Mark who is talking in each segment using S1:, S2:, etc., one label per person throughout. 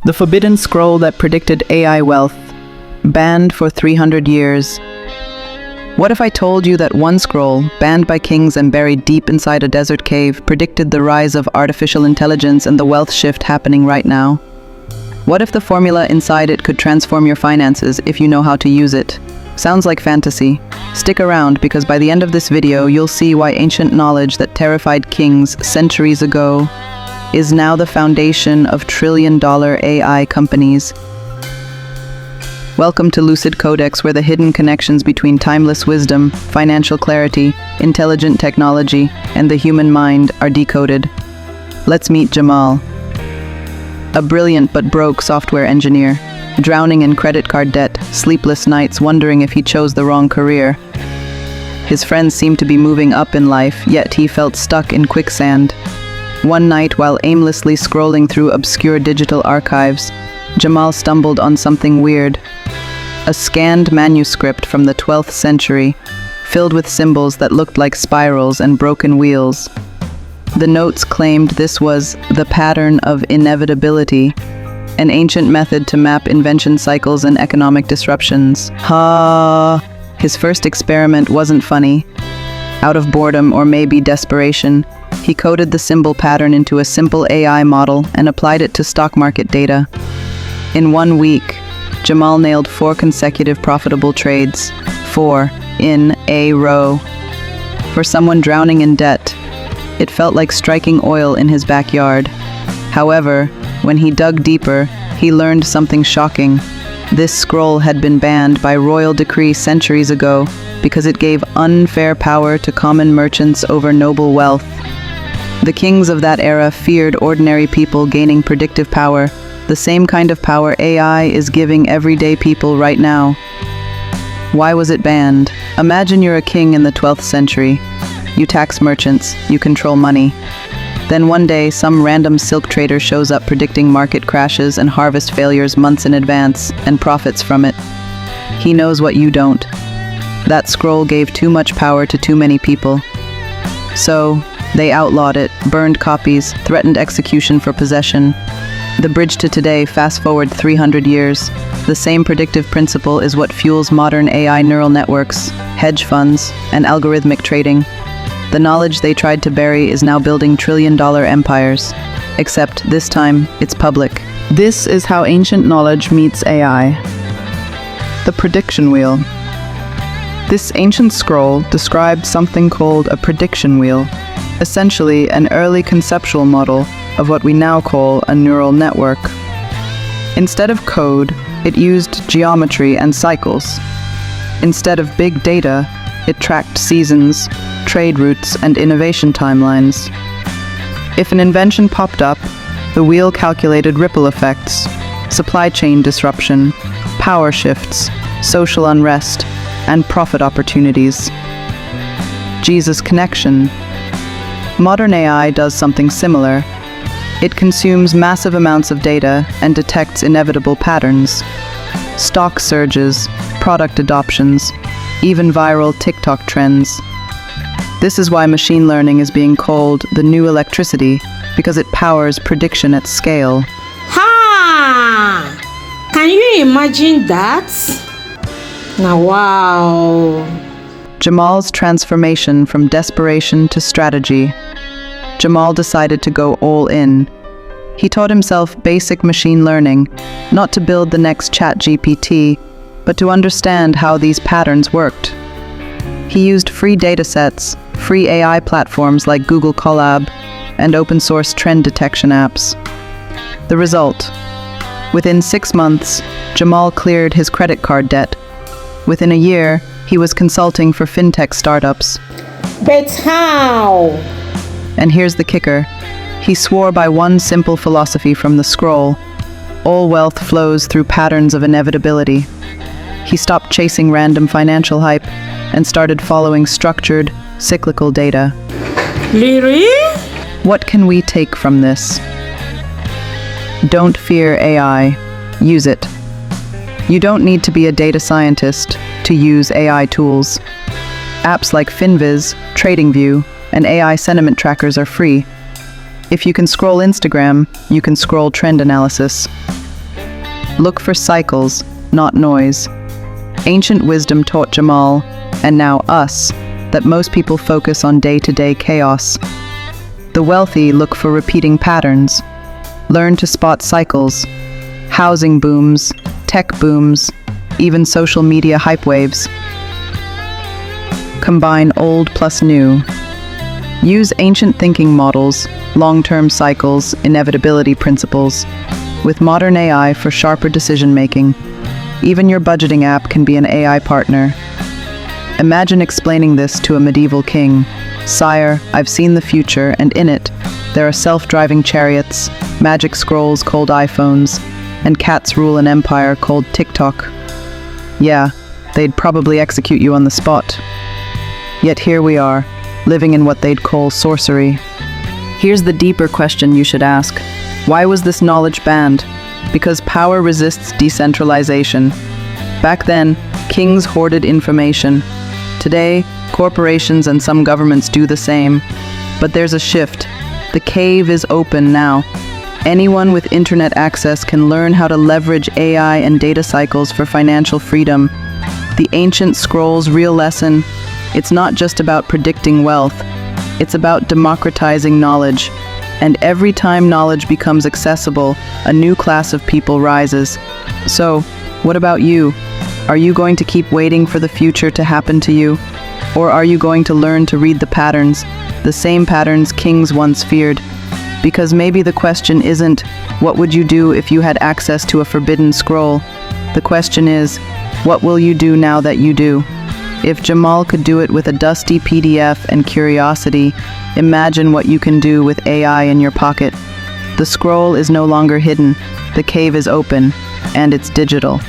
S1: The forbidden scroll that predicted AI wealth, banned for 300 years. What if I told you that one scroll, banned by kings and buried deep inside a desert cave, predicted the rise of artificial intelligence and the wealth shift happening right now? What if the formula inside it could transform your finances if you know how to use it? Sounds like fantasy. Stick around, because by the end of this video, you'll see why ancient knowledge that terrified kings centuries ago is now the foundation of trillion-dollar AI companies. Welcome to LUCIDCODEX, where the hidden connections between timeless wisdom, financial clarity, intelligent technology, and the human mind are decoded. Let's meet Jamal, a brilliant but broke software engineer, drowning in credit card debt, sleepless nights wondering if he chose the wrong career. His friends seemed to be moving up in life, yet he felt stuck in quicksand. One night, while aimlessly scrolling through obscure digital archives, Jamal stumbled on something weird. A scanned manuscript from the 12th century, filled with symbols that looked like spirals and broken wheels. The notes claimed this was the pattern of inevitability, an ancient method to map invention cycles and economic disruptions. His first experiment wasn't funny. Out of boredom or maybe desperation, he coded the symbol pattern into a simple AI model and applied it to stock market data. In 1 week, Jamal nailed 4 consecutive profitable trades, 4 in a row. For someone drowning in debt, it felt like striking oil in his backyard. However, when he dug deeper, he learned something shocking. This scroll had been banned by royal decree centuries ago because it gave unfair power to common merchants over noble wealth. The kings of that era feared ordinary people gaining predictive power, the same kind of power AI is giving everyday people right now. Why was it banned? Imagine you're a king in the 12th century. You tax merchants, you control money. Then one day, some random silk trader shows up predicting market crashes and harvest failures months in advance, and profits from it. He knows what you don't. That scroll gave too much power to too many people. So, they outlawed it, burned copies, threatened execution for possession. The bridge to today, fast forward 300 years. The same predictive principle is what fuels modern AI neural networks, hedge funds, and algorithmic trading. The knowledge they tried to bury is now building trillion-dollar empires. Except this time, it's public. This is how ancient knowledge meets AI. The prediction wheel. This ancient scroll described something called a prediction wheel, essentially an early conceptual model of what we now call a neural network. Instead of code, it used geometry and cycles. Instead of big data, it tracked seasons, trade routes, and innovation timelines. If an invention popped up, the wheel calculated ripple effects, supply chain disruption, power shifts, social unrest, and profit opportunities. Jesus connection. Modern AI does something similar. It consumes massive amounts of data and detects inevitable patterns. Stock surges, product adoptions, even viral TikTok trends. This is why machine learning is being called the new electricity, because it powers prediction at scale.
S2: Ha! Can you imagine that? Now, wow!
S1: Jamal's transformation from desperation to strategy. Jamal decided to go all in. He taught himself basic machine learning, not to build the next ChatGPT, but to understand how these patterns worked. He used free datasets, free AI platforms like Google Colab, and open-source trend detection apps. The result: within 6 months, Jamal cleared his credit card debt. Within a year, he was consulting for fintech startups.
S2: But how?
S1: And here's the kicker. He swore by one simple philosophy from the scroll: all wealth flows through patterns of inevitability. He stopped chasing random financial hype and started following structured, cyclical data.
S2: Really?
S1: What can we take from this? Don't fear AI. Use it. You don't need to be a data scientist to use AI tools. Apps like FinViz, TradingView, and AI sentiment trackers are free. If you can scroll Instagram, you can scroll trend analysis. Look for cycles, not noise. Ancient wisdom taught Jamal, and now us, that most people focus on day-to-day chaos. The wealthy look for repeating patterns. Learn to spot cycles. Housing booms, tech booms, even social media hype waves. Combine old plus new. Use ancient thinking models, long-term cycles, inevitability principles, with modern AI for sharper decision-making. Even your budgeting app can be an AI partner. Imagine explaining this to a medieval king. Sire, I've seen the future, and in it, there are self-driving chariots, magic scrolls called iPhones, and cats rule an empire called TikTok. Yeah, they'd probably execute you on the spot. Yet here we are, living in what they'd call sorcery. Here's the deeper question you should ask. Why was this knowledge banned? Because power resists decentralization. Back then, kings hoarded information. Today, corporations and some governments do the same. But there's a shift. The cave is open now. Anyone with internet access can learn how to leverage AI and data cycles for financial freedom. The ancient scrolls' real lesson: it's not just about predicting wealth, it's about democratizing knowledge. And every time knowledge becomes accessible, a new class of people rises. So, what about you? Are you going to keep waiting for the future to happen to you? Or are you going to learn to read the patterns, the same patterns kings once feared? Because maybe the question isn't, what would you do if you had access to a forbidden scroll? The question is, what will you do now that you do? If Jamal could do it with a dusty PDF and curiosity, imagine what you can do with AI in your pocket. The scroll is no longer hidden, the cave is open, and it's digital.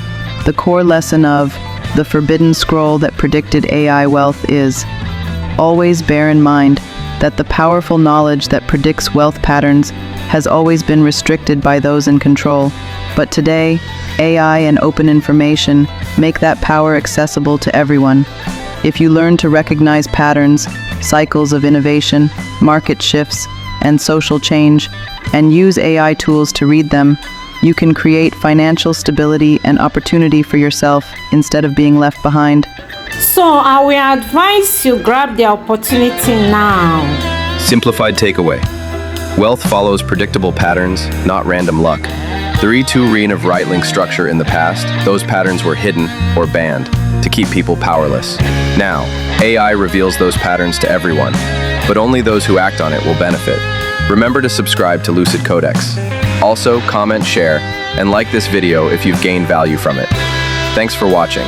S1: The core lesson of the forbidden scroll that predicted AI wealth is, always bear in mind that the powerful knowledge that predicts wealth patterns has always been restricted by those in control. But today, AI and open information make that power accessible to everyone. If you learn to recognize patterns, cycles of innovation, market shifts, and social change, and use AI tools to read them, you can create financial stability and opportunity for yourself instead of being left behind.
S2: So I will advise you grab the opportunity now.
S3: Simplified takeaway. Wealth follows predictable patterns, not random luck. The rein of right-link structure in the past, those patterns were hidden or banned to keep people powerless. Now, AI reveals those patterns to everyone, but only those who act on it will benefit. Remember to subscribe to Lucid Codex. Also, comment, share, and like this video if you've gained value from it. Thanks for watching.